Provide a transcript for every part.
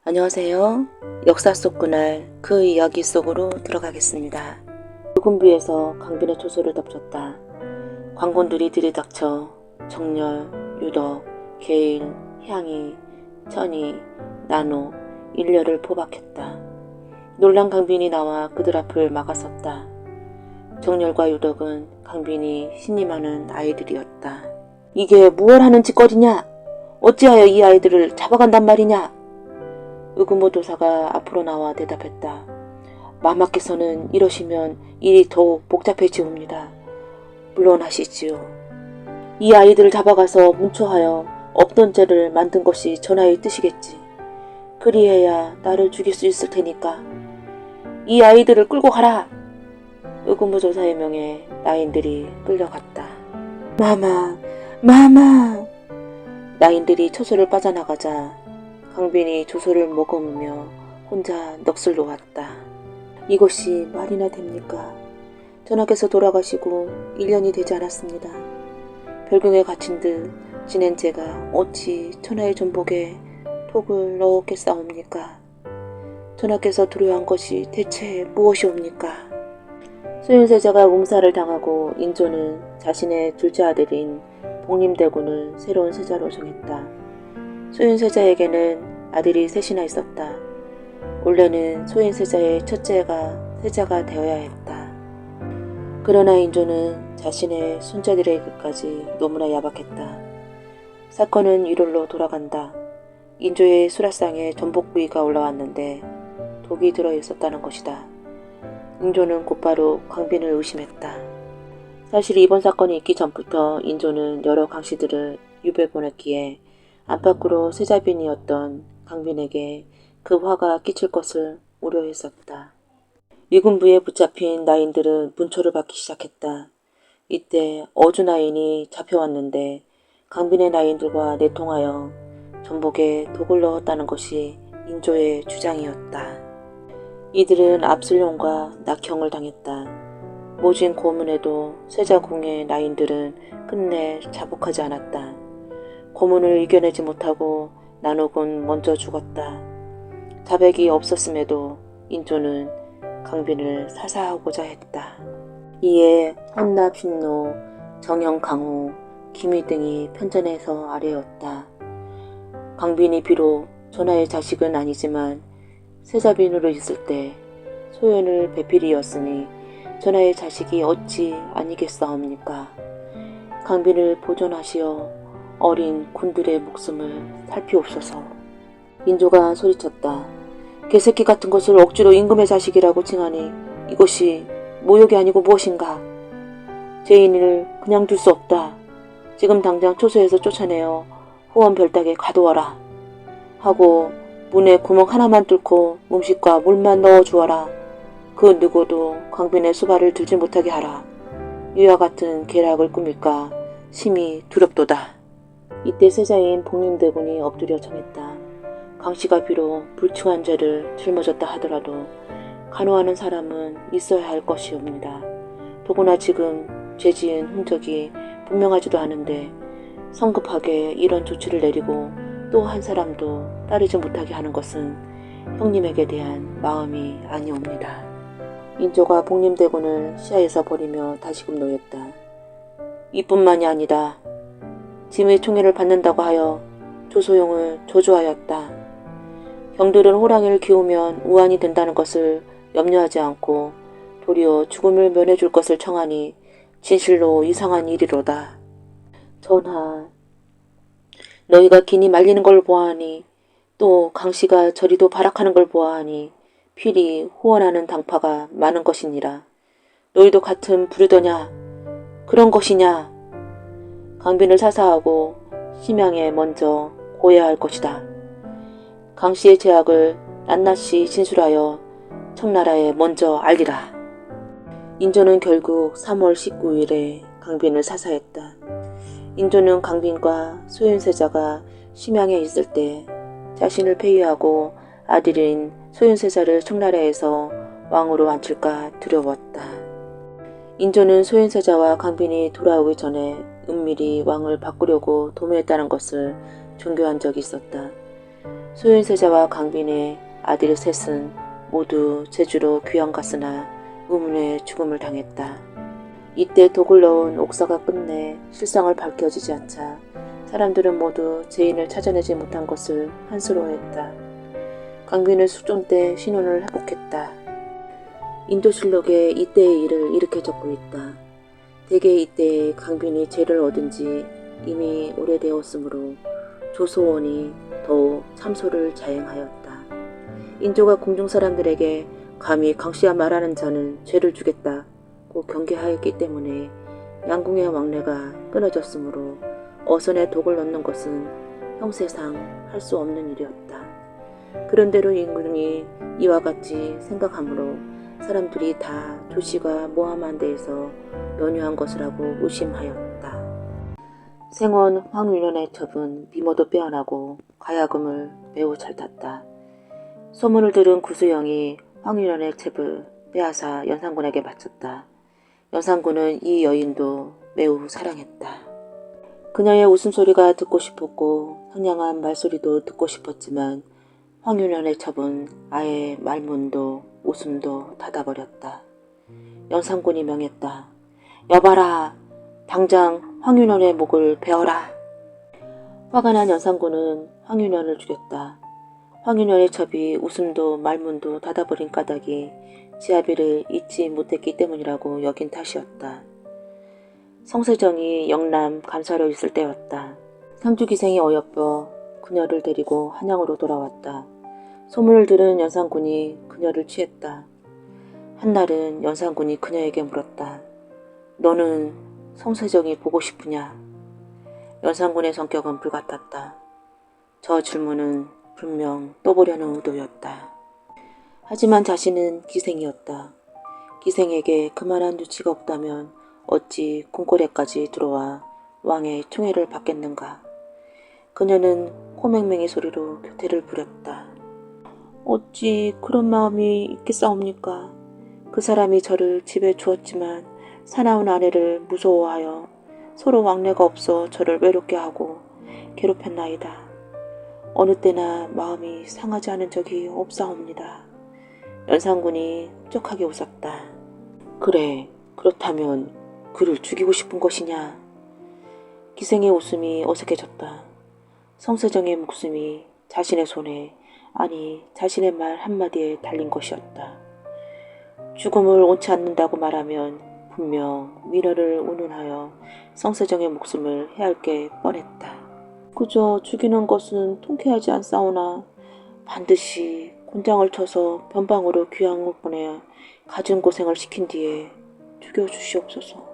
안녕하세요. 역사 속 그날 그 이야기 속으로 들어가겠습니다. 붉은비에서 강빈의 초소를 덮쳤다. 광군들이 들이닥쳐 정렬, 유덕, 계일, 향이, 천이, 나노, 일렬을 포박했다. 놀란 강빈이 나와 그들 앞을 막아섰다. 정렬과 유덕은 강빈이 신임하는 아이들이었다. 이게 무얼 하는 짓거리냐? 어찌하여 이 아이들을 잡아간단 말이냐? 의금호도사가 앞으로 나와 대답했다. 마마께서는 이러시면 일이 더욱 복잡해지옵니다. 물러나시지요. 이 아이들을 잡아가서 문초하여 없던 죄를 만든 것이 전하의 뜻이겠지. 그리해야 나를 죽일 수 있을 테니까. 이 아이들을 끌고 가라. 의금호도사의 명에 나인들이 끌려갔다. 마마. 나인들이 처소를 빠져나가자 강빈이 조소를 머금으며 혼자 넋을 놓았다. 이것이 말이나 됩니까? 전하께서 돌아가시고 1년이 되지 않았습니다. 별궁에 갇힌 듯 지낸 제가 어찌 전하의 전복에 톡을 넣었겠사옵니까? 전하께서 두려워한 것이 대체 무엇이옵니까? 소윤세자가 음사를 당하고 인조는 자신의 둘째 아들인 복림대군을 새로운 세자로 정했다. 소윤세자에게는 아들이 셋이나 있었다. 원래는 소윤세자의 첫째가 세자가 되어야 했다. 그러나 인조는 자신의 손자들에게까지 너무나 야박했다. 사건은 일월로 돌아간다. 인조의 수라상에 전복부위가 올라왔는데 독이 들어있었다는 것이다. 인조는 곧바로 강빈을 의심했다. 사실 이번 사건이 있기 전부터 인조는 여러 강씨들을 유배 보냈기에 안팎으로 세자빈이었던 강빈에게 그 화가 끼칠 것을 우려했었다. 위군부에 붙잡힌 나인들은 문초를 받기 시작했다. 이때 어주나인이 잡혀왔는데 강빈의 나인들과 내통하여 전복에 독을 넣었다는 것이 인조의 주장이었다. 이들은 압술용과 낙형을 당했다. 모진 고문에도 세자궁의 나인들은 끝내 자복하지 않았다. 고문을 이겨내지 못하고 나노군 먼저 죽었다. 자백이 없었음에도 인조는 강빈을 사사하고자 했다. 이에 헌납, 신노, 정영, 강호, 김희 등이 편전해서 아뢰었다. 강빈이 비록 전하의 자식은 아니지만 세자빈으로 있을 때 소연을 배필이었으니 전하의 자식이 어찌 아니겠사옵니까? 강빈을 보존하시어 어린 군들의 목숨을 살피옵소서. 인조가 소리쳤다. 개새끼 같은 것을 억지로 임금의 자식이라고 칭하니 이것이 모욕이 아니고 무엇인가? 죄인을 그냥 둘 수 없다. 지금 당장 초소에서 쫓아내어 후원 별당에 가두어라. 하고 문에 구멍 하나만 뚫고 음식과 물만 넣어주어라. 그 누구도 강빈의 수발을 들지 못하게 하라. 이와 같은 계략을 꾸밀까 심히 두렵도다. 이때 세자인 복림대군이 엎드려 청했다. 강씨가 비록 불충한 죄를 짊어졌다 하더라도 간호하는 사람은 있어야 할 것이옵니다. 더구나 지금 죄 지은 흔적이 분명하지도 않은데 성급하게 이런 조치를 내리고 또 한 사람도 따르지 못하게 하는 것은 형님에게 대한 마음이 아니옵니다. 인조가 복림대군을 시야에서 버리며 다시금 노였다. 이뿐만이 아니다. 짐의 총애를 받는다고 하여 조소용을 조조하였다. 경들은 호랑이를 키우면 우환이 된다는 것을 염려하지 않고 도리어 죽음을 면해줄 것을 청하니 진실로 이상한 일이로다. 전하, 너희가 기니 말리는 걸 보아하니 또 강씨가 저리도 발악하는 걸 보아하니 필히 후원하는 당파가 많은 것이니라. 너희도 같은 부류더냐? 그런 것이냐? 강빈을 사사하고 심양에 먼저 고해할 것이다. 강씨의 제약을 낱낱이 진술하여 청나라에 먼저 알리라. 인조는 결국 3월 19일에 강빈을 사사했다. 인조는 강빈과 소윤세자가 심양에 있을 때 자신을 폐위하고 아들인 소윤세자를 청나라에서 왕으로 앉힐까 두려웠다. 인조는 소윤세자와 강빈이 돌아오기 전에 은밀히 왕을 바꾸려고 도모했다는 것을 종교한 적이 있었다. 소윤세자와 강빈의 아들 셋은 모두 제주로 귀양 갔으나 의문의 죽음을 당했다. 이때 독을 넣은 옥사가 끝내 실상을 밝혀지지 않자 사람들은 모두 죄인을 찾아내지 못한 것을 한스러워했다. 강빈은 숙종 때 신원을 회복했다. 인도실록에 이때의 일을 이렇게 적고 있다. 대개 이때에 강빈이 죄를 얻은 지 이미 오래되었으므로 조소원이 더욱 참소를 자행하였다. 인조가 궁중 사람들에게 감히 강씨와 말하는 자는 죄를 주겠다고 경계하였기 때문에 양궁의 왕래가 끊어졌으므로 어선에 독을 넣는 것은 형세상 할 수 없는 일이었다. 그런대로 임금이 이와 같이 생각하므로 사람들이 다 조씨가 모함한 데에서 연유한 것이라고 의심하였다. 생원 황윤현의 첩은 미모도 빼어나고 가야금을 매우 잘 탔다. 소문을 들은 구수영이 황윤현의 첩을 빼앗아 연산군에게 바쳤다. 연산군은 이 여인도 매우 사랑했다. 그녀의 웃음소리가 듣고 싶었고 상냥한 말소리도 듣고 싶었지만 황윤현의 첩은 아예 말문도 웃음도 닫아버렸다. 연산군이 명했다. 여봐라! 당장 황윤현의 목을 베어라! 화가 난 연산군은 황윤현을 죽였다. 황윤현의 첩이 웃음도 말문도 닫아버린 까닭이 지아비를 잊지 못했기 때문이라고 여긴 탓이었다. 성세정이 영남 감사로 있을 때였다. 상주기생이 어여뻐 그녀를 데리고 한양으로 돌아왔다. 소문을 들은 연산군이 그녀를 취했다. 한날은 연산군이 그녀에게 물었다. 너는 성세정이 보고 싶으냐? 연산군의 성격은 불같았다. 저 질문은 분명 떠보려는 의도였다. 하지만 자신은 기생이었다. 기생에게 그만한 유치가 없다면 어찌 궁궐에까지 들어와 왕의 총애를 받겠는가. 그녀는 코맹맹이 소리로 교태를 부렸다. 어찌 그런 마음이 있겠사옵니까? 그 사람이 저를 집에 주었지만 사나운 아내를 무서워하여 서로 왕래가 없어 저를 외롭게 하고 괴롭혔나이다. 어느 때나 마음이 상하지 않은 적이 없사옵니다. 연산군이 흡족하게 웃었다. 그래, 그렇다면 그를 죽이고 싶은 것이냐? 기생의 웃음이 어색해졌다. 성세정의 목숨이 자신의 손에, 아니 자신의 말 한마디에 달린 것이었다. 죽음을 원치 않는다고 말하면 분명 민호를 운운하여 성세정의 목숨을 해할 게 뻔했다. 그저 죽이는 것은 통쾌하지 않사오나 반드시 곤장을 쳐서 변방으로 귀양을 보내 갖은 고생을 시킨 뒤에 죽여주시옵소서.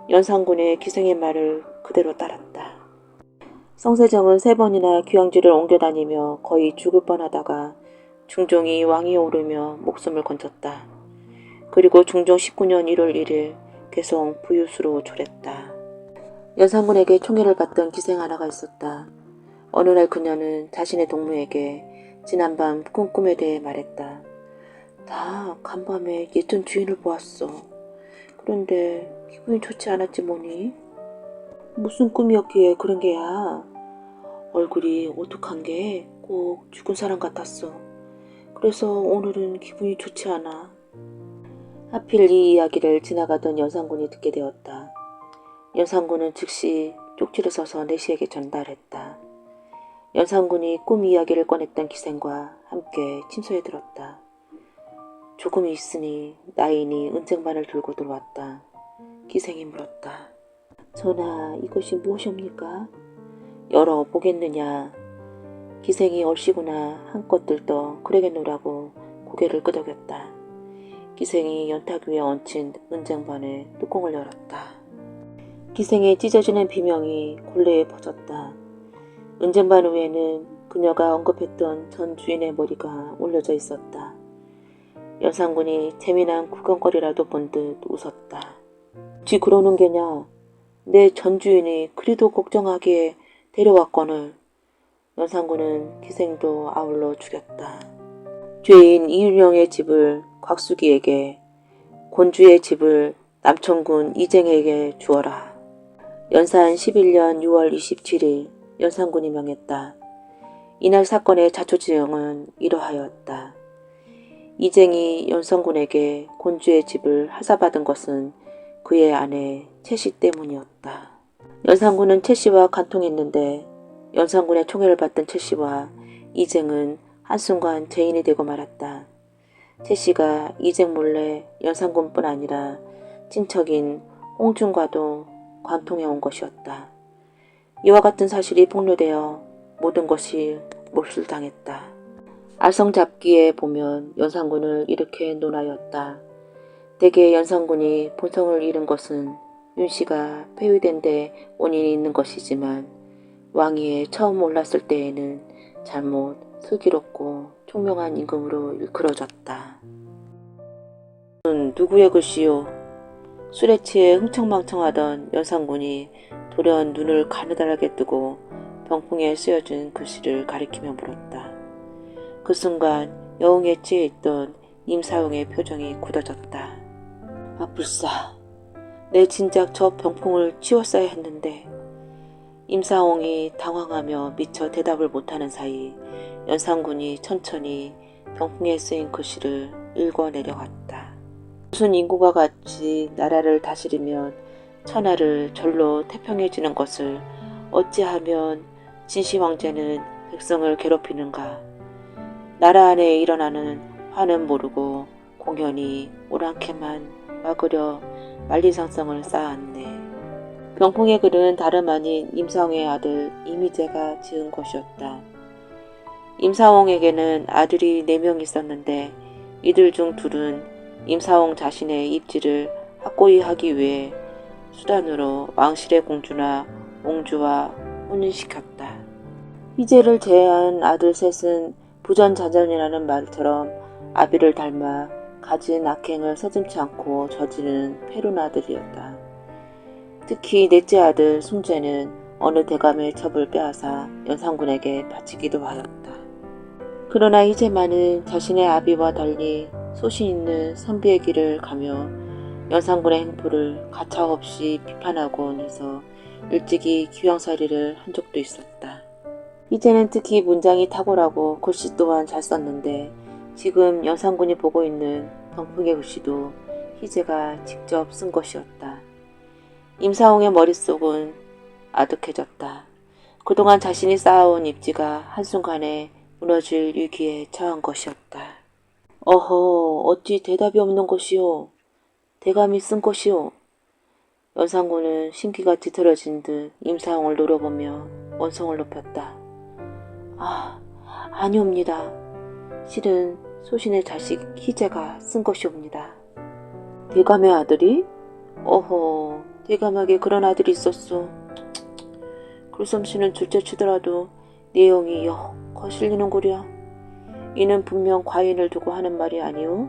연산군의 기생의 말을 그대로 따랐다. 성세정은 3번이나 귀양지를 옮겨다니며 거의 죽을 뻔하다가 중종이 왕위에 오르며 목숨을 건졌다. 그리고 중종 19년 1월 1일 개성 부유수로 졸했다. 연산군에게 총애를 받던 기생 하나가 있었다. 어느 날 그녀는 자신의 동무에게 지난밤 꿈에 대해 말했다. 나 간밤에 예전 주인을 보았어. 그런데 기분이 좋지 않았지 뭐니? 무슨 꿈이었기에 그런 게야. 얼굴이 오뚝한 게 꼭 죽은 사람 같았어. 그래서 오늘은 기분이 좋지 않아. 하필 이 이야기를 지나가던 연산군이 듣게 되었다. 연산군은 즉시 쪽지를 써서 내시에게 전달했다. 연산군이 꿈 이야기를 꺼냈던 기생과 함께 침소에 들었다. 조금이 있으니 나인이 은쟁반을 들고 들어왔다. 기생이 물었다. 전하, 이것이 무엇이옵니까? 열어보겠느냐. 기생이 얼씨구나 한껏 들떠 그러겠노라고 고개를 끄덕였다. 기생이 연탁 위에 얹힌 은쟁반의 뚜껑을 열었다. 기생의 찢어지는 비명이 곤레에 퍼졌다. 은쟁반 위에는 그녀가 언급했던 전 주인의 머리가 올려져 있었다. 연산군이 재미난 구경거리라도 본 듯 웃었다. 지 그러는 게냐? 내 전 주인이 그리도 걱정하기에 데려왔거늘. 연산군은 기생도 아울러 죽였다. 죄인 이윤영의 집을 곽수기에게, 곤주의 집을 남천군 이쟁에게 주어라. 연산 11년 6월 27일 연산군이 명했다. 이날 사건의 자초지종은 이러하였다. 이쟁이 연산군에게 곤주의 집을 하사받은 것은 그의 아내 채씨 때문이었다. 연산군은 채씨와 간통했는데 연산군의 총애를 받던 채씨와 이쟁은 한순간 죄인이 되고 말았다. 채씨가 이쟁 몰래 연산군뿐 아니라 친척인 홍준과도 관통해온 것이었다. 이와 같은 사실이 폭로되어 모든 것이 몰술당했다. 알성잡기에 보면 연산군을 이렇게 논하였다. 대개 연산군이 본성을 잃은 것은 윤씨가 폐위된 데 원인이 있는 것이지만 왕위에 처음 올랐을 때에는 잘못 슬기롭고 총명한 임금으로 일컬어졌다. 누구의 글씨요? 술에 취해 흥청망청하던 연산군이 돌연 눈을 가느다랗게 뜨고 병풍에 쓰여진 글씨를 가리키며 물었다. 그 순간 여흥에 취해 있던 임사홍의 표정이 굳어졌다. 아 불사, 내 진작 저 병풍을 치웠어야 했는데. 임사홍이 당황하며 미처 대답을 못하는 사이 연산군이 천천히 병풍에 쓰인 글씨를 읽어내려갔다. 무슨 인구가 같이 나라를 다스리면 천하를 절로 태평해지는 것을 어찌하면 진시황제는 백성을 괴롭히는가. 나라 안에 일어나는 화는 모르고 공연히 오랑캐만 막으려 만리장성을 쌓았네. 병풍의 글은 다름 아닌 임사홍의 아들 이미재가 지은 것이었다. 임사홍에게는 아들이 4명 있었는데 이들 중 둘은 임사홍 자신의 입지를 확고히 하기 위해 수단으로 왕실의 공주나 옹주와 혼인시켰다. 희재를 제외한 아들 셋은 부전자전이라는 말처럼 아비를 닮아 가진 악행을 서슴지 않고 저지르는 패륜 아들이었다. 특히 넷째 아들 숭재는 어느 대감의 첩을 빼앗아 연산군에게 바치기도 하였다. 그러나 희재만은 자신의 아비와 달리 소신 있는 선비의 길을 가며 연산군의 행포를 가차없이 비판하곤 해서 일찍이 귀황살이를 한 적도 있었다. 희재는 특히 문장이 탁월하고 글씨 또한 잘 썼는데 지금 연산군이 보고 있는 병풍의 글씨도 희재가 직접 쓴 것이었다. 임사홍의 머릿속은 아득해졌다. 그동안 자신이 쌓아온 입지가 한순간에 무너질 위기에 처한 것이었다. 어허, 어찌 대답이 없는 것이오. 대감이 쓴 것이오. 연산군은 심기가 뒤틀어진 듯 임사홍을 노려보며 원성을 높였다. 아, 아니옵니다. 실은 소신의 자식 희재가 쓴 것이옵니다. 대감의 아들이? 어허, 대감에게 그런 아들이 있었소. 글솜씨는 둘째치더라도 내용이 역 거슬리는구려. 이는 분명 과인을 두고 하는 말이 아니오.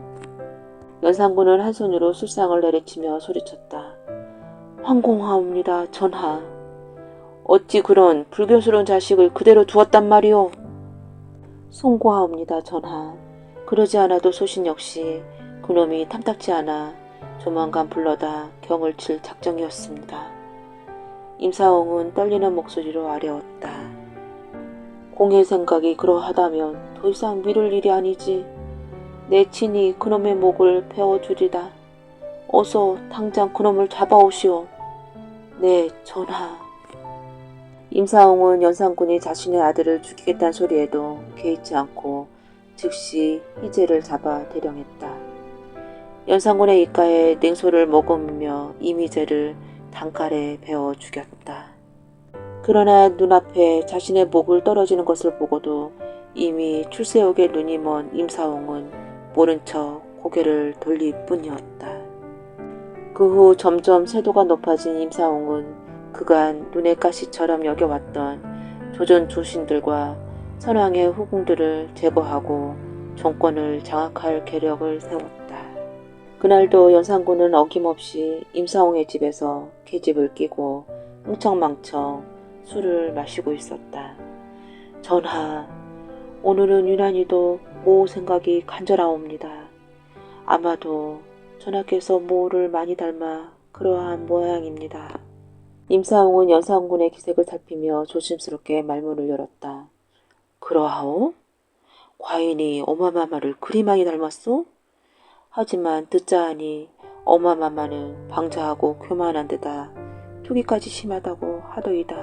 연산군은 한 손으로 술상을 내리치며 소리쳤다. 황공하옵니다, 전하. 어찌 그런 불교스러운 자식을 그대로 두었단 말이오. 송구하옵니다, 전하. 그러지 않아도 소신 역시 그놈이 탐탁치 않아 조만간 불러다 경을 칠 작정이었습니다. 임사홍은 떨리는 목소리로 아뢰었다. 공의 생각이 그러하다면 더 이상 미룰 일이 아니지. 내 친히 그놈의 목을 베어주리다. 어서 당장 그놈을 잡아오시오. 네, 전하. 임사홍은 연산군이 자신의 아들을 죽이겠다는 소리에도 개의치 않고 즉시 희재를 잡아 대령했다. 연산군의 입가에 냉소를 머금으며 이미재를 단칼에 베어 죽였다. 그러나 눈앞에 자신의 목을 떨어지는 것을 보고도 이미 출세옥에 눈이 먼 임사홍은 모른 척 고개를 돌릴 뿐이었다. 그 후 점점 세도가 높아진 임사홍은 그간 눈의 가시처럼 여겨왔던 조선 조신들과 선왕의 후궁들을 제거하고 정권을 장악할 계력을 세웠다. 그날도 연산군은 어김없이 임사홍의 집에서 계집을 끼고 흥청망청 술을 마시고 있었다. 전하, 오늘은 유난히도 모 생각이 간절하옵니다. 아마도 전하께서 모를 많이 닮아 그러한 모양입니다. 임사홍은 연산군의 기색을 살피며 조심스럽게 말문을 열었다. 그러하오? 과인이 엄마마마를 그리 많이 닮았소? 하지만 듣자 하니 엄마마마는 방자하고 교만한 데다 투기까지 심하다고 하더이다.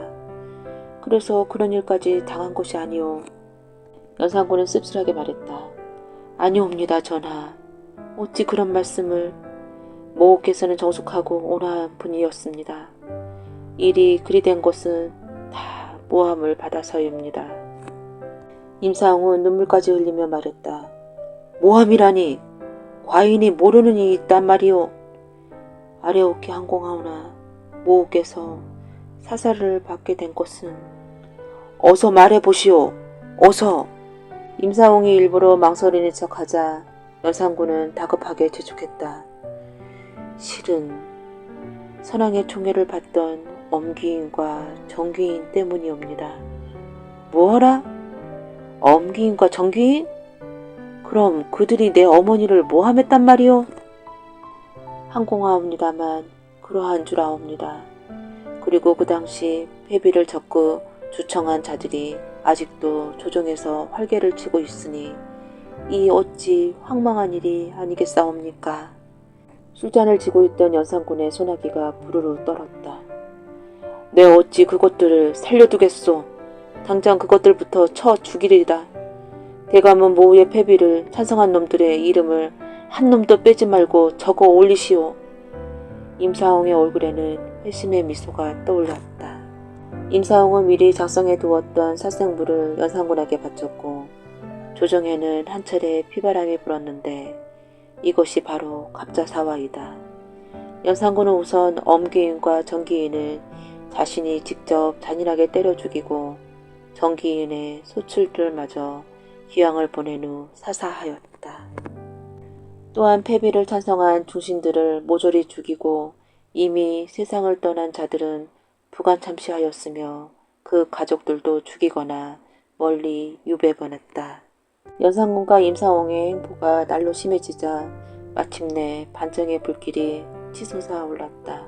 그래서 그런 일까지 당한 것이 아니오. 연산군은 씁쓸하게 말했다. 아니옵니다, 전하. 어찌 그런 말씀을. 모호께서는 정숙하고 온화한 분이었습니다. 일이 그리 된 것은 다 모함을 받아서입니다. 임사홍은 눈물까지 흘리며 말했다. 모함이라니 과인이 모르는 일이 있단 말이오. 아래옵게 항공하오나 모호께서 사살을 받게 된 것은 어서 말해보시오. 어서. 임사홍이 일부러 망설이는 척하자 연산군은 다급하게 재촉했다. 실은 선왕의 총애를 받던 엄귀인과 정귀인 때문이옵니다. 뭐하라? 엄귀인과 정귀인? 그럼 그들이 내 어머니를 모함했단 말이오? 항공하옵니다만 그러한 줄 아옵니다. 그리고 그 당시 회비를 적고 주청한 자들이 아직도 조정에서 활개를 치고 있으니 이 어찌 황망한 일이 아니겠사옵니까? 술잔을 쥐고 있던 연산군의 소나기가 부르르 떨었다. 내 어찌 그것들을 살려두겠소. 당장 그것들부터 쳐 죽이리라. 대감은 모우의 패비를 찬성한 놈들의 이름을 한 놈도 빼지 말고 적어 올리시오. 임사홍의 얼굴에는 회심의 미소가 떠올랐다. 임사홍은 미리 작성해 두었던 사생부를 연산군에게 바쳤고 조정에는 한 차례 피바람이 불었는데 이것이 바로 갑자사화이다. 연산군은 우선 엄귀인과 정귀인을 자신이 직접 잔인하게 때려 죽이고 정귀인의 소출들마저 기왕을 보낸 후 사사하였다. 또한 패비를 찬성한 중신들을 모조리 죽이고 이미 세상을 떠난 자들은 부관참시하였으며 그 가족들도 죽이거나 멀리 유배보냈다. 연산군과 임사홍의 행보가 날로 심해지자 마침내 반정의 불길이 치솟아 올랐다.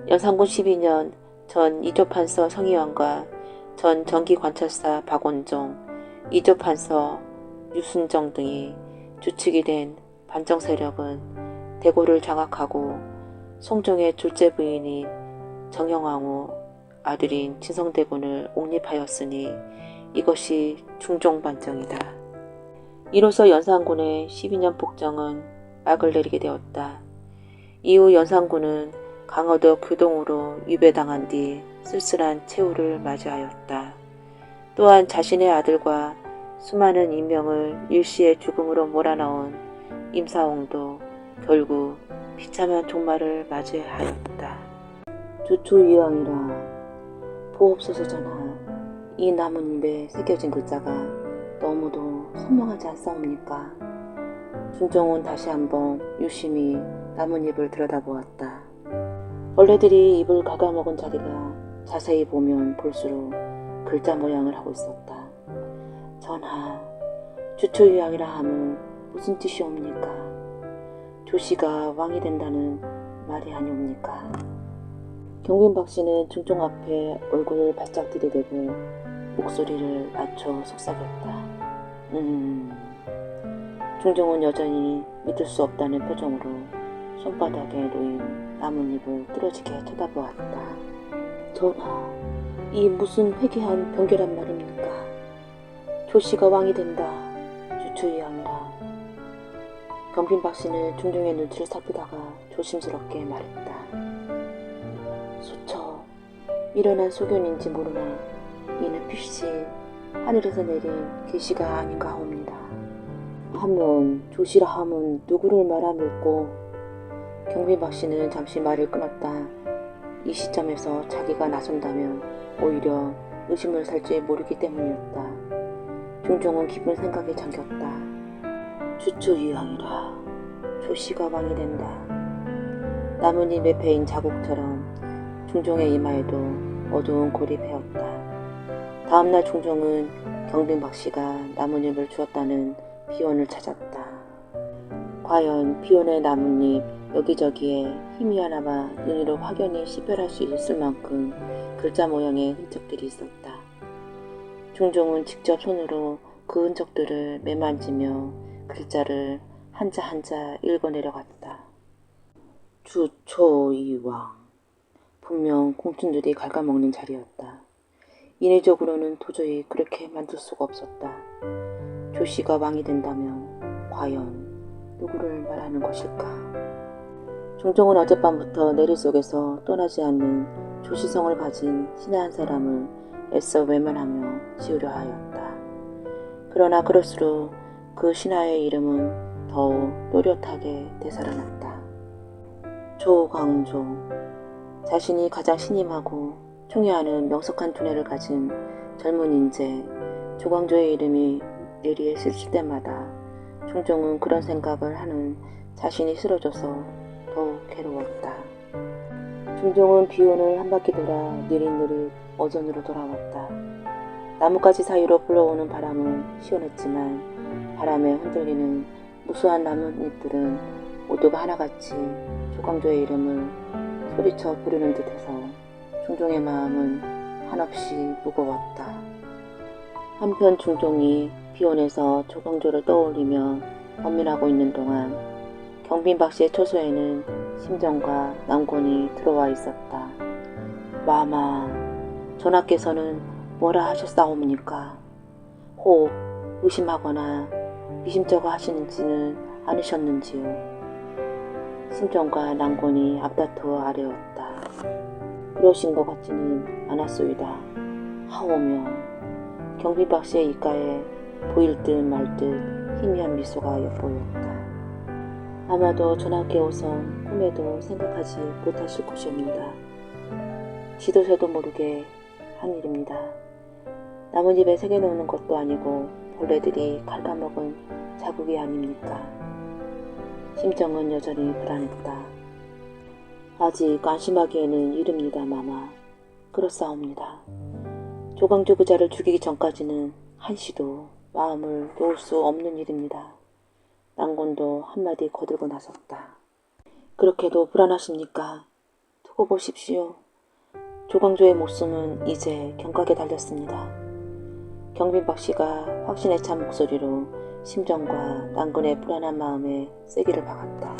연산군 12년 전 이조판서 성희왕과 전 정기관찰사 박원종, 이조판서 유순정 등이 주축이 된 반정 세력은 대고를 장악하고 송종의 둘째 부인인 정영왕후 아들인 진성대군을 옹립하였으니 이것이 중종반정이다. 이로써 연산군의 12년 폭정은 막을 내리게 되었다. 이후 연산군은 강허도 교동으로 유배당한 뒤 쓸쓸한 최후를 맞이하였다. 또한 자신의 아들과 수많은 인명을 일시의 죽음으로 몰아넣은 임사홍도 결국 비참한 종말을 맞이하였다. 주초이왕이라 보옵소서 전하, 이 나뭇잎에 새겨진 글자가 너무도 선명하지 않사옵니까? 중종은 다시 한번 유심히 나뭇잎을 들여다보았다. 벌레들이 입을 갉아먹은 자리가 자세히 보면 볼수록 글자 모양을 하고 있었다. 전하, 주초유왕이라 함은 무슨 뜻이옵니까? 조씨가 왕이 된다는 말이 아니옵니까? 경빈박씨는 중종 앞에 얼굴을 바짝 들이대고 목소리를 낮춰 속삭였다. 중종은 여전히 믿을 수 없다는 표정으로 손바닥에 놓인 나뭇잎을 뚫어지게 쳐다보았다. 전하, 이 무슨 회개한 병결한 말입니까? 조씨가 왕이 된다. 주초이왕이라. 경빈박씨는 중종의 눈치를 살피다가 조심스럽게 말했다. 소처, 일어난 소견인지 모르나 이는 필시 하늘에서 내린 계시가 아닌가 하옵니다. 하면 조씨라 함은 누구를 말함일꼬? 경빈박씨는 잠시 말을 끊었다. 이 시점에서 자기가 나선다면 오히려 의심을 살지 모르기 때문이었다. 중종은 깊은 생각에 잠겼다. 주초유왕이라. 조씨가 왕이 된다. 나뭇잎에 베인 자국처럼 중종의 이마에도 어두운 골이 베었다. 다음날 중종은 경빈박씨가 나뭇잎을 주었다는 비원을 찾았다. 과연 비원의 나뭇잎 여기저기에 희미하나마 눈으로 확연히 식별할 수 있을 만큼 글자 모양의 흔적들이 있었다. 중종은 직접 손으로 그 흔적들을 매만지며 글자를 한자 한자 읽어내려갔다. 주초이왕. 분명 공춘들이 갉아먹는 자리였다. 인위적으로는 도저히 그렇게 만들 수가 없었다. 조씨가 왕이 된다면 과연 누구를 말하는 것일까? 중종은 어젯밤부터 내리 속에서 떠나지 않는 조시성을 가진 신하 한 사람을 애써 외면하며 지으려 하였다. 그러나 그럴수록 그 신하의 이름은 더욱 또렷하게 되살아났다. 조광조. 자신이 가장 신임하고 총애하는 명석한 두뇌를 가진 젊은 인재 조광조의 이름이 내리에 스칠 때마다 중종은 그런 생각을 하는 자신이 싫어져서 더욱 괴로웠다. 중종은 비온을 한 바퀴 돌아 느릿느릿 어전으로 돌아왔다. 나뭇가지 사이로 불러오는 바람은 시원했지만 바람에 흔들리는 무수한 나뭇잎들은 모두가 하나같이 조광조의 이름을 소리쳐 부르는 듯해서 중종의 마음은 한없이 무거웠다. 한편 중종이 비온에서 조광조를 떠올리며 번민하고 있는 동안 경빈박씨의 처소에는 심정과 남곤이 들어와 있었다. 마마, 전하께서는 뭐라 하셨사옵니까? 혹 의심하거나 미심쩍어 하시는지는 않으셨는지요? 심정과 난곤이 앞다투어 아뢰었다. 그러신 것 같지는 않았소이다. 하오며 경빈박씨의 입가에 보일 듯 말 듯 희미한 미소가 엿보였다. 아마도 전하께 우선 꿈에도 생각하지 못하실 것이옵니다. 지도새도 모르게 한 일입니다. 나뭇잎에 새겨놓는 것도 아니고 벌레들이 갉아먹은 자국이 아닙니까? 심정은 여전히 불안했다. 아직 안심하기에는 이릅니다, 마마. 그렇사옵니다. 조광조 그자를 죽이기 전까지는 한시도 마음을 놓을 수 없는 일입니다. 난곤도 한마디 거들고 나섰다. 그렇게도 불안하십니까? 두고 보십시오. 조광조의 목숨은 이제 경각에 달렸습니다. 경빈박씨가 확신에 찬 목소리로 심정과 난곤의 불안한 마음에 세기를 박았다.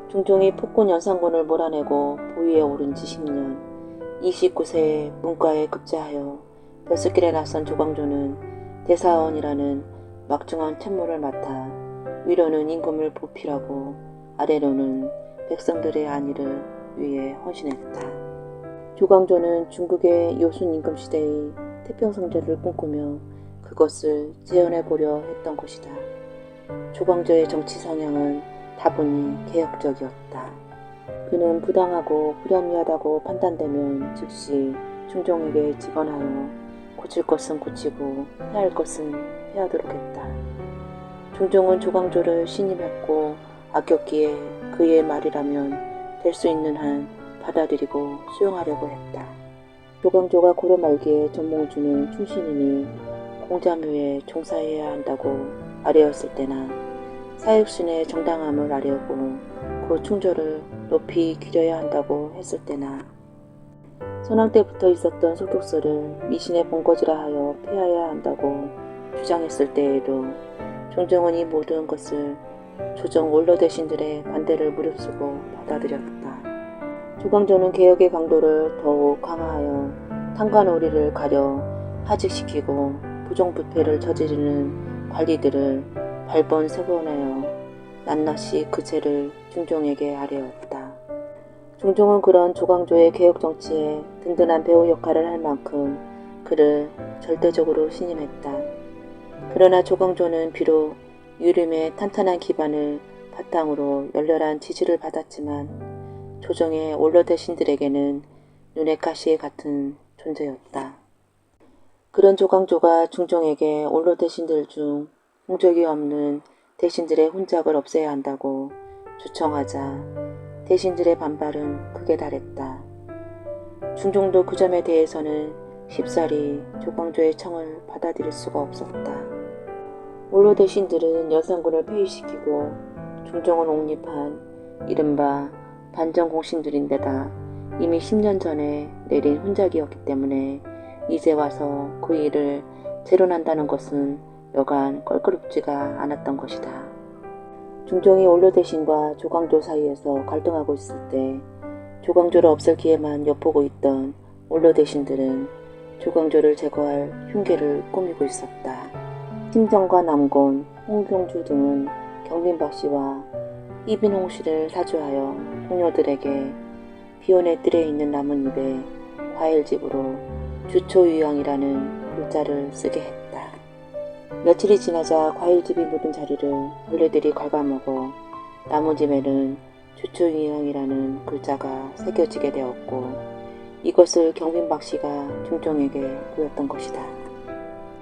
중종이 폭군 연산군을 몰아내고 보위에 오른 지 10년, 29세에 문과에 급제하여 벼슬길에 나선 조광조는 대사원이라는 막중한 참모를 맡아 위로는 임금을 보필하고 아래로는 백성들의 안위를 위해 헌신했다. 조광조는 중국의 요순 임금 시대의 태평성제를 꿈꾸며 그것을 재현해보려 했던 것이다. 조광조의 정치 성향은 다분히 개혁적이었다. 그는 부당하고 불합리하다고 판단되면 즉시 중종에게 직언하여 고칠 것은 고치고 해할 것은 해하도록 했다. 중종은 조광조를 신임했고 아꼈기에 그의 말이라면 될 수 있는 한 받아들이고 수용하려고 했다. 조광조가 고려 말기에 전몽준의 충신이니 공자묘에 종사해야 한다고 아뢰었을 때나 사육신의 정당함을 아뢰고 그 충조를 높이 기려야 한다고 했을 때나 선왕 때부터 있었던 속독설을 미신의 본거지라 하여 폐하여야 한다고 주장했을 때에도 중종은 이 모든 것을 조정 원로대신들의 반대를 무릅쓰고 받아들였다. 조광조는 개혁의 강도를 더욱 강화하여 탕관오리를 가려 하직시키고 부정부패를 저지르는 관리들을 발본세곤하여 낱낱이 그 죄를 중종에게 아뢰었다. 중종은 그런 조광조의 개혁정치에 든든한 배후 역할을 할 만큼 그를 절대적으로 신임했다. 그러나 조광조는 비록 유림의 탄탄한 기반을 바탕으로 열렬한 지지를 받았지만 조정의 원로대신들에게는 눈의 가시 같은 존재였다. 그런 조광조가 중종에게 원로대신들 중 공적이 없는 대신들의 훈작을 없애야 한다고 주청하자 대신들의 반발은 극에 달했다. 중종도 그 점에 대해서는 쉽사리 조광조의 청을 받아들일 수가 없었다. 원로 대신들은 연산군을 폐위시키고 중종을 옹립한 이른바 반정공신들인데다 이미 10년 전에 내린 훈작이었기 때문에 이제 와서 그 일을 재론한다는 것은 여간 껄끄럽지가 않았던 것이다. 중종이 원로 대신과 조광조 사이에서 갈등하고 있을 때 조광조를 없앨기에만 엿보고 있던 원로 대신들은 조광조를 제거할 흉계를 꾸미고 있었다. 심정과 남곤, 홍경주 등은 경빈박 씨와 이빈홍 씨를 사주하여 동료들에게 비원의 뜰에 있는 나뭇잎에 과일집으로 주초유양이라는 글자를 쓰게 했다. 며칠이 지나자 과일집이 묻은 자리를 벌레들이 갉아먹어 나무집에는 주초유양이라는 글자가 새겨지게 되었고 이것을 경빈박 씨가 중종에게 보였던 것이다.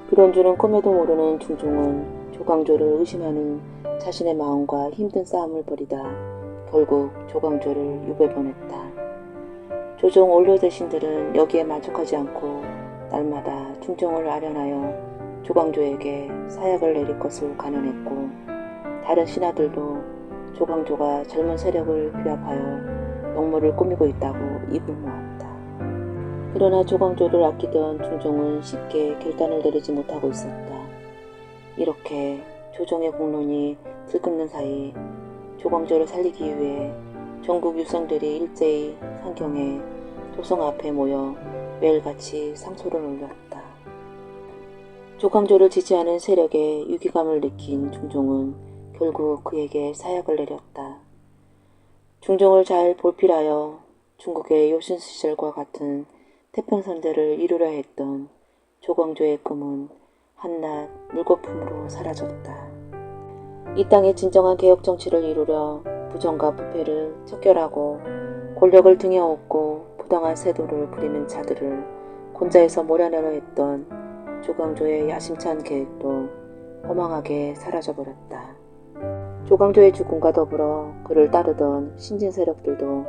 그런 줄은 꿈에도 모르는 중종은 조광조를 의심하는 자신의 마음과 힘든 싸움을 벌이다 결국 조광조를 유배 보냈다. 조정 원로 대신들은 여기에 만족하지 않고 날마다 중종을 아련하여 조광조에게 사약을 내릴 것을 간언했고 다른 신하들도 조광조가 젊은 세력을 규합하여 역모를 꾸미고 있다고 입을 모았다. 그러나 조광조를 아끼던 중종은 쉽게 결단을 내리지 못하고 있었다. 이렇게 조정의 공론이 들끓는 사이 조광조를 살리기 위해 전국 유성들이 일제히 상경에 도성 앞에 모여 매일같이 상소를 올렸다. 조광조를 지지하는 세력에 유기감을 느낀 중종은 결국 그에게 사약을 내렸다. 중종을 잘 볼필하여 중국의 요신시절과 같은 태평선대를 이루려 했던 조광조의 꿈은 한낱 물거품으로 사라졌다. 이 땅의 진정한 개혁정치를 이루려 부정과 부패를 척결하고 권력을 등에 업고 부당한 세도를 부리는 자들을 곤자에서 몰아내려 했던 조광조의 야심찬 계획도 허망하게 사라져버렸다. 조광조의 죽음과 더불어 그를 따르던 신진 세력들도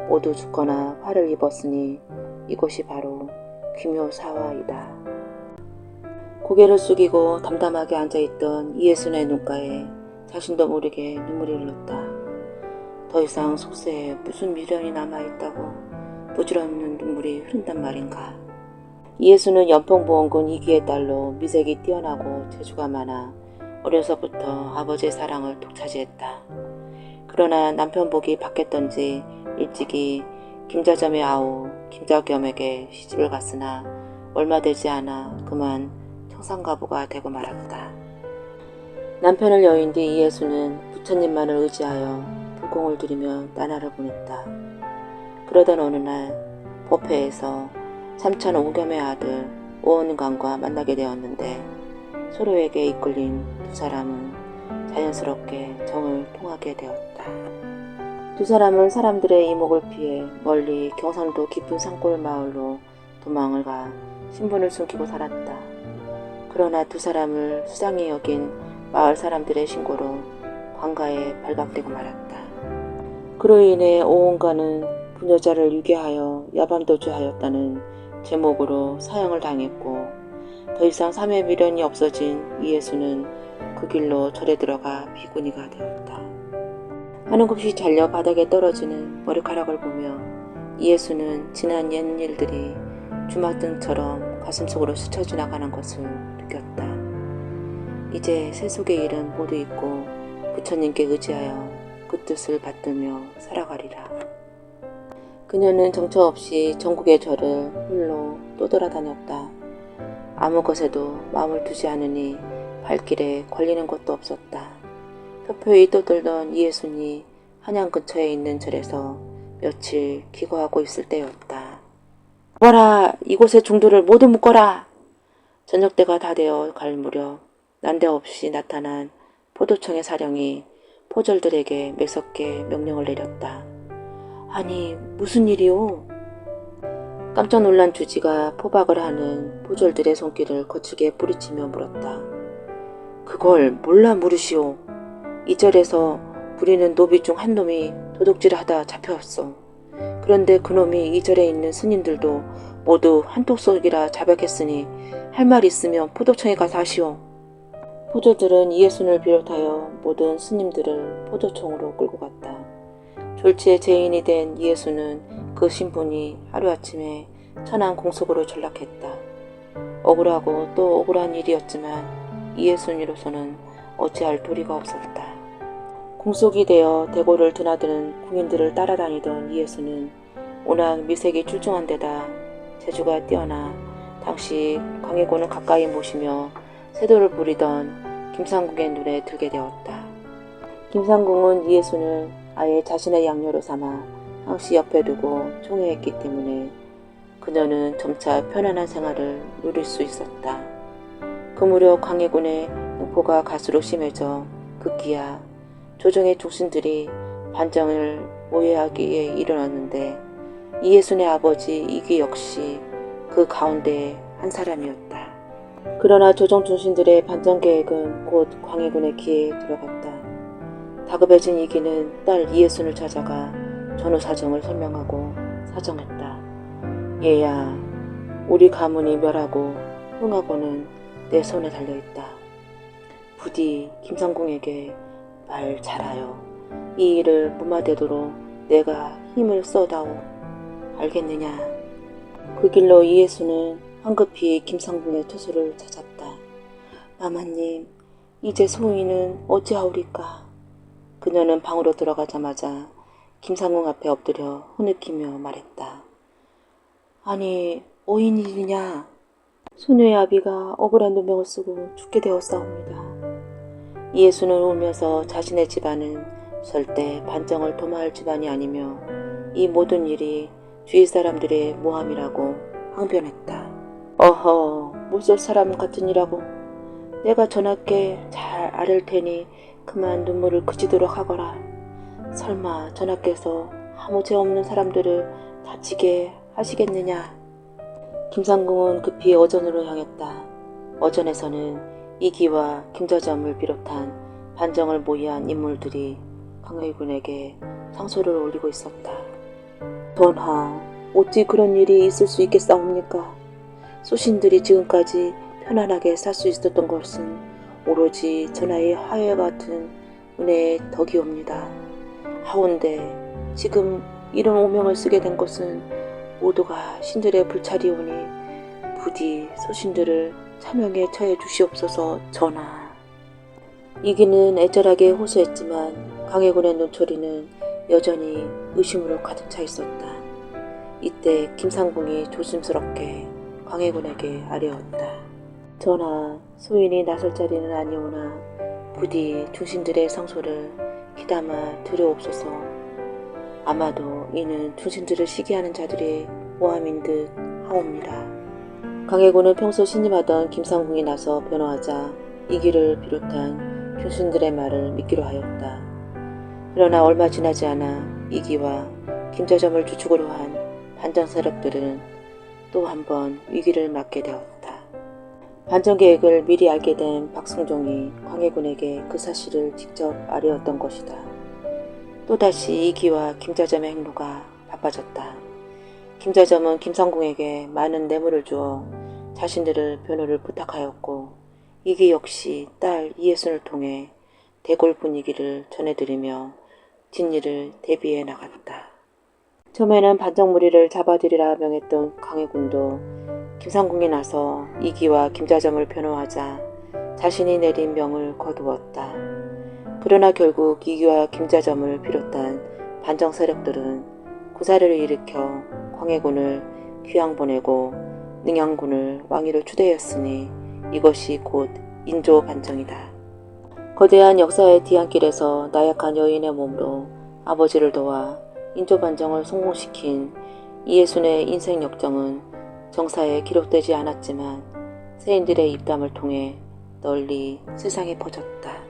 모두 죽거나 화를 입었으니 이곳이 바로 귀묘사화이다. 고개를 숙이고 담담하게 앉아있던 이예순의 눈가에 자신도 모르게 눈물이 흘렀다. 더 이상 속세에 무슨 미련이 남아있다고 부질없는 눈물이 흐른단 말인가. 이예순은 연평보원군 2기의 딸로 미색이 뛰어나고 재주가 많아 어려서부터 아버지의 사랑을 독차지했다. 그러나 남편 복이 바뀌었던지 일찍이 김자점의 아우 김자겸에게 시집을 갔으나 얼마 되지 않아 그만 청산가부가 되고 말았다. 남편을 여인 뒤 이예순은 부처님만을 의지하여 불공을 들이며 나날을 보냈다. 그러던 어느 날 법회에서 삼천 오겸의 아들 오은강과 만나게 되었는데 서로에게 이끌린 두 사람은 자연스럽게 정을 통하게 되었다. 두 사람은 사람들의 이목을 피해 멀리 경상도 깊은 산골 마을로 도망을 가 신분을 숨기고 살았다. 그러나 두 사람을 수상히 여긴 마을 사람들의 신고로 관가에 발각되고 말았다. 그로 인해 오은가는 부녀자를 유괴하여 야밤도주하였다는 제목으로 사형을 당했고 더 이상 삼의 미련이 없어진 이예수는 그 길로 절에 들어가 비구니가 되었다. 하는급시 잘려 바닥에 떨어지는 머리카락을 보며 이예수는 지난 옛 일들이 주막등처럼 가슴속으로 스쳐 지나가는 것을 느꼈다. 이제 세속의 일은 모두 잊고 부처님께 의지하여 그 뜻을 받들며 살아가리라. 그녀는 정처 없이 전국의 절을 홀로 떠돌아다녔다. 아무 것에도 마음을 두지 않으니 발길에 걸리는 것도 없었다. 표표히 떠돌던 이예순이 한양 근처에 있는 절에서 며칠 기거하고 있을 때였다. 뭐라, 이곳의 중도를 모두 묶어라! 저녁 때가 다 되어 갈 무렵 난데없이 나타난 포도청의 사령이 포졸들에게 매섭게 명령을 내렸다. 아니, 무슨 일이오? 깜짝 놀란 주지가 포박을 하는 포졸들의 손길을 거칠게 뿌리치며 물었다. 그걸 몰라 물으시오. 이 절에서 부리는 노비 중 한 놈이 도둑질을 하다 잡혀왔어. 그런데 그놈이 이 절에 있는 스님들도 모두 한톡속이라 자백했으니 할 말 있으면 포도청에 가서 하시오. 포졸들은 이예순을 비롯하여 모든 스님들을 포도청으로 끌고 갔다. 졸지에 죄인이 된 이예순은 그 신분이 하루아침에 천한 공속으로 전락했다. 억울하고 또 억울한 일이었지만 이해순이로서는 어찌할 도리가 없었다. 공속이 되어 대궐을 드나드는 궁인들을 따라다니던 이해순은 워낙 미색이 출중한 데다 재주가 뛰어나 당시 광해군을 가까이 모시며 세도를 부리던 김상궁의 눈에 들게 되었다. 김상궁은 이해순을 아예 자신의 양녀로 삼아 항시 옆에 두고 총애했기 때문에 그녀는 점차 편안한 생활을 누릴 수 있었다. 그 무렵 광해군의 횡포가 갈수록 심해져 급기야 조정의 종신들이 반정을 모해하기에 이르렀는데 이해순의 아버지 이귀 역시 그 가운데 한 사람이었다. 그러나 조정 중신들의 반정 계획은 곧 광해군의 귀에 들어갔다. 다급해진 이귀는 딸 이해순을 찾아가 전후 사정을 설명하고 사정했다. 얘야, 우리 가문이 멸하고 흥하고는 내 손에 달려있다. 부디 김상궁에게 말 잘하여 이 일을 무마되도록 내가 힘을 써다오. 알겠느냐? 그 길로 이해순은 황급히 김상궁의 투수를 찾았다. 마마님, 이제 소인은 어찌하오리까? 그녀는 방으로 들어가자마자 김상궁 앞에 엎드려 흐느끼며 말했다. 아니, 어인 일이냐? 소녀의 아비가 억울한 누명을 쓰고 죽게 되었사옵니다. 이해순은 울면서 자신의 집안은 절대 반정을 도모할 집안이 아니며 이 모든 일이 주위 사람들의 모함이라고 항변했다. 어허, 무슨 사람 같은 이라고. 내가 전하께 잘 아랠 테니 그만 눈물을 그치도록 하거라. 설마 전하께서 아무 죄 없는 사람들을 다치게 하시겠느냐. 김상궁은 급히 어전으로 향했다. 어전에서는 이귀와 김자점을 비롯한 반정을 모의한 인물들이 광해군에게 상소를 올리고 있었다. 전하, 어찌 그런 일이 있을 수 있겠사옵니까? 소신들이 지금까지 편안하게 살 수 있었던 것은 오로지 전하의 화해 같은 은혜의 덕이옵니다. 하온데 지금 이런 오명을 쓰게 된 것은 모두가 신들의 불찰이오니 부디 소신들을 차명에 처해 주시옵소서. 전하. 이귀는 애절하게 호소했지만 광해군의 눈초리는 여전히 의심으로 가득 차 있었다. 이때 김상궁이 조심스럽게 광해군에게 아뢰었다. 전하, 소인이 나설 자리는 아니오나 부디 중신들의 상소를 귀담아 들여옵소서. 아마도 이는 중신들을 시기하는 자들의 모함인 듯 하옵니다. 광해군은 평소 신임하던 김상궁이 나서 변호하자 이귀를 비롯한 중신들의 말을 믿기로 하였다. 그러나 얼마 지나지 않아 이귀와 김자점을 주축으로 한 반정 세력들은 또 한 번 위기를 맞게 되었다. 반정 계획을 미리 알게 된 박승종이 광해군에게 그 사실을 직접 아뢰었던 것이다. 또다시 이귀와 김자점의 행로가 바빠졌다. 김자점은 김상궁에게 많은 뇌물을 주어 자신들을 변호를 부탁하였고 이귀 역시 딸 이해순을 통해 대궐 분위기를 전해드리며 진리를 대비해 나갔다. 처음에는 반정 무리를 잡아들이라 명했던 광해군도 김상궁이 나서 이귀와 김자점을 변호하자 자신이 내린 명을 거두었다. 그러나 결국 이귀와 김자점을 비롯한 반정 세력들은 구사를 일으켜 광해군을 귀양 보내고 능양군을 왕위로 추대했으니 이것이 곧 인조 반정이다. 거대한 역사의 뒤안길에서 나약한 여인의 몸으로 아버지를 도와 인조 반정을 성공시킨 이해순의 인생 역정은 정사에 기록되지 않았지만 세인들의 입담을 통해 널리 세상에 퍼졌다.